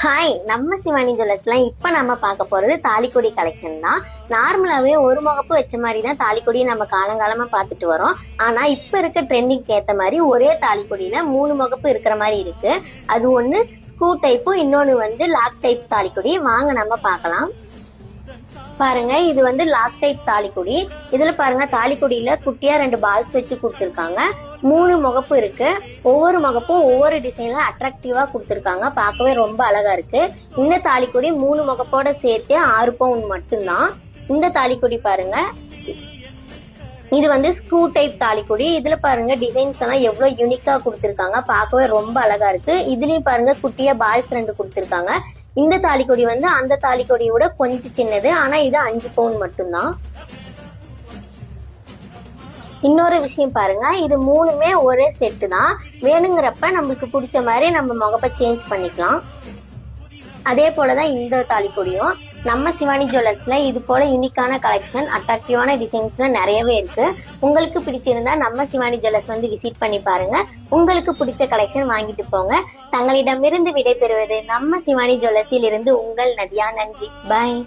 Hi, நம்ம சிவானி ஜுவல்லர்ஸ்ல இப்ப நம்ம பார்க்க போறது தாலிக்கொடி கலெக்ஷன் தான். நார்மலாவே ஒரு முகப்பு வச்ச மாதிரி தான் தாலிக்கொடி நம்ம காலங்காலமா பார்த்துட்டு வரோம். ஆனா இப்ப இருக்க ட்ரெண்டிங் ஏத்த மாதிரி ஒரே தாலிக்கொடியில 3 முகப்பு இருக்கிற மாதிரி இருக்கு. அது ஒண்ணு ஸ்க்ரூ டைப்பு, இன்னொன்னு வந்து லாக் டைப் தாலிக்கொடி. வாங்க நம்ம பார்க்கலாம். பாருங்க, இது வந்து லாக் டைப் தாலிக்கொடி. இதுல பாருங்க, தாலிக்கொடியில குட்டியா 2 பால்ஸ் வச்சு கொடுத்துருக்காங்க. 3 முகப்பு இருக்கு. ஒவ்வொரு முகப்பும் ஒவ்வொரு டிசைன்ல அட்ராக்டிவா கொடுத்துருக்காங்க. பார்க்கவே ரொம்ப அழகா இருக்கு. இந்த தாலிக்கொடி 3 முகப்போட சேர்த்து 6 பவுன் மட்டும்தான். இந்த தாலிக்கொடி பாருங்க, இது வந்து ஸ்க்ரூ டைப் தாலிக்கொடி. இதுல பாருங்க டிசைன்ஸ் எல்லாம் எவ்வளவு யூனிக்கா கொடுத்துருக்காங்க. பார்க்கவே ரொம்ப அழகா இருக்கு. இதுலயும் பாருங்க குட்டியா பால்ஸ் 2 கொடுத்துருக்காங்க. இந்த தாலிக்கொடி வந்து அந்த தாலிக்கொடியோட கொஞ்சம் சின்னது. ஆனா இது 5 பவுன் மட்டும்தான். இன்னொரு விஷயம் பாருங்க, இது 3மே ஒரே செட்டு தான். வேணுங்கிறப்ப நம்மளுக்கு பிடிச்ச மாதிரி நம்ம முகப்பை சேஞ்ச் பண்ணிக்கலாம். அதே போலதான் இந்த தாலிக்கொடியும். நம்ம சிவானி ஜுவல்லர்ஸ்ல இது போல யூனிக்கான கலெக்ஷன், அட்ராக்டிவான டிசைன்ஸ்ல நிறையவே இருக்கு. உங்களுக்கு பிடிச்சிருந்தா நம்ம சிவானி ஜுவல்லர்ஸ் வந்து விசிட் பண்ணி பாருங்க. உங்களுக்கு பிடிச்ச கலெக்ஷன் வாங்கிட்டு போங்க. தங்களிடமிருந்து விடைபெறுவது நம்ம சிவானி ஜுவல்லர்ஸில் இருந்து உங்கள் நதியா. நன்றி, பாய்.